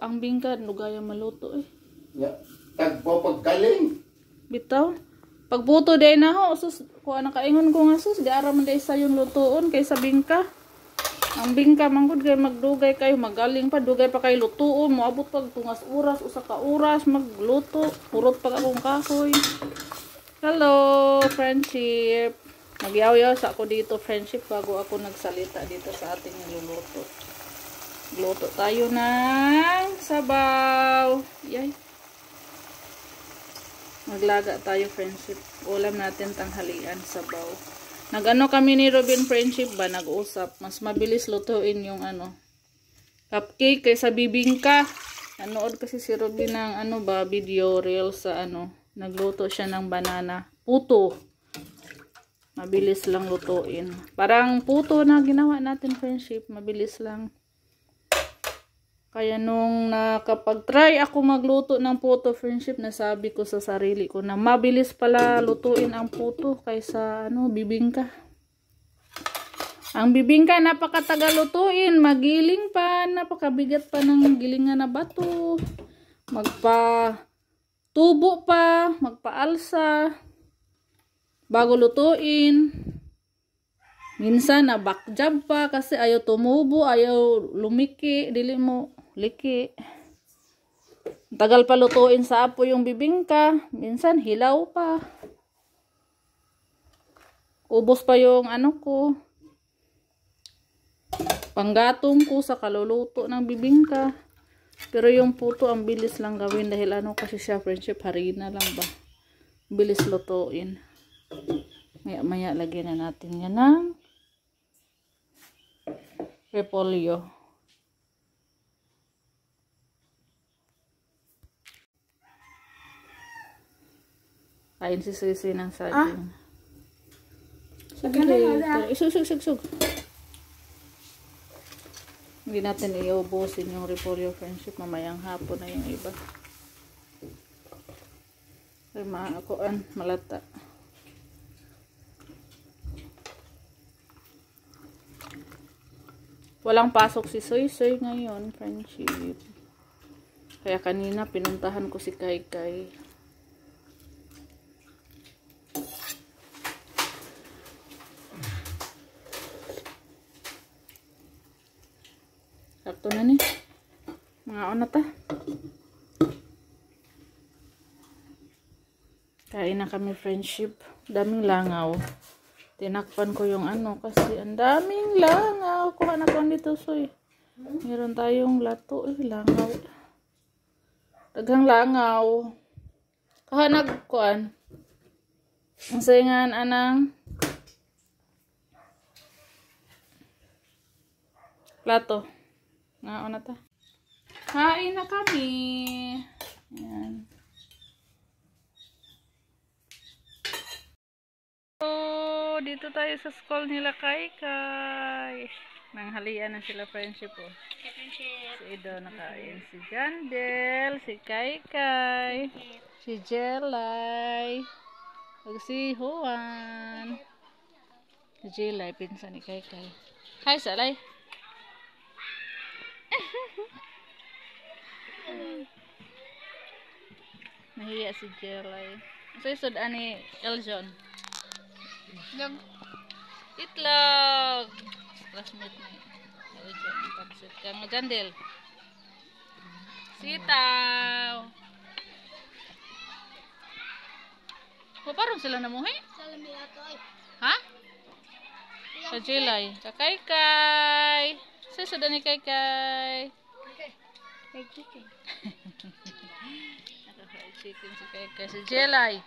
ang bingka nugaya maluto eh. Ya, tagpapagaling. Bitaw. Pagbuto day na ho, sus, kuha na kaingon ko nga sus, di ara man day sa yung lutuon kaysa bingka. Ang bingka manggod kay magdugay kayo, magaling pa, dugay pa kayo lutuon, moabot pag tungas oras, usa ka oras magluto, purot pag akong kahoy. Hello, friendship. Nagyaw-yaw sa ako dito, friendship, bago ako nagsalita dito sa ating niluluto. Luto tayo ng sabaw. Yay. Maglaga tayo, friendship. Ulam natin tanghalian, sabaw. Nag-ano kami ni Robin, friendship ba? Nag-usap. Mas mabilis lutuin yung cupcake kaysa bibingka. Nanood kasi si Robin ng video reel sa nagluto siya ng banana. Puto. Mabilis lang lutuin. Parang puto na ginawa natin, friendship. Mabilis lang. Kaya nung nakapag-try ako magluto ng puto, friendship, nasabi ko sa sarili ko na mabilis pala lutuin ang puto kaysa bibingka. Ang bibingka napakatagal lutuin, magiling pa, napakabigat pa ng gilingan na bato. Magpa-tubo pa, magpa-alsa bago lutuin. Minsan na backjab pa kasi ayaw tumubo, ayaw lumiki, dili mo liki. Tagal pa lutuin sa apo yung bibingka. Minsan hilaw pa. Ubos pa yung ko. Panggatong ko sa kaluluto ng bibingka. Pero yung puto ang bilis lang gawin dahil kasi siya, friendship, harina lang ba. Bilis lutuin. Maya lagyan na natin yan ng repolyo. Kain si Sisi ng saging. Sug. Hindi natin iubusin yung repolyo, friendship. Mamayang hapon na yung iba. Ay, malata. Walang pasok si Soy ngayon, friendship. Kaya kanina pinuntahan ko si Kai. Sakto na ni. Mga ta. Kain na kami, friendship. Daming langaw. Tinakpan ko yung kasi ang daming langaw. Kuha na ko dito, Soy. Meron tayong lato. Langaw. Daghang langaw. Kahanag kuan. Ang sayangan anang plato. Nga na ta. Kain na kami. Ayan. So, dito tayo sa school nila Kai. Nanghalian na sila, friendship po. Si Ido nakain. Si Jandel. Si Kai. Si Jelay. Si Juan. Si Jelay, pinsan ni Kai. Hi, Salay. Nahiya si Jelay. So, isod ani Eljon. Itlog. Classmate ni Eljon. Pansit kang Jandel. Sitaw. Paparong sila namuhi? Ha? Sa Jelay. Sa Kai. So, isod ani Kai. Chicken si Kai. Si Jelay.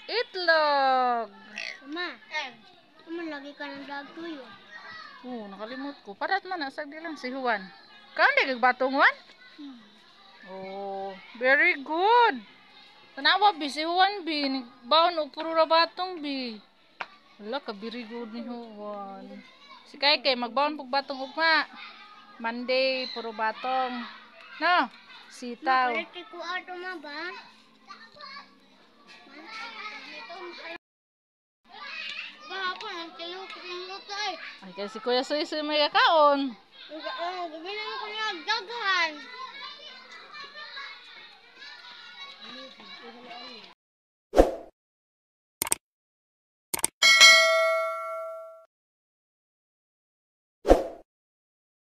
Itlog. Ma, lagi ka ng dagtuyo. Nakalimot ko. Parat man, asag di lang si Juan. Kaon di kagbatong Juan? Very good. Tanawa bi si Juan bi. Baon o puro rabatong bi. Wala ka, very good ni Juan. Si Kai magbaon pag batong ugma. Monday, puro batong. No? Sitaw. Mapalit ko ato ma ba? Bahapon ang kilukit ng luto ay. Ay, kasi Kuya Soy may kakaon. Gabinan ko niya daghan.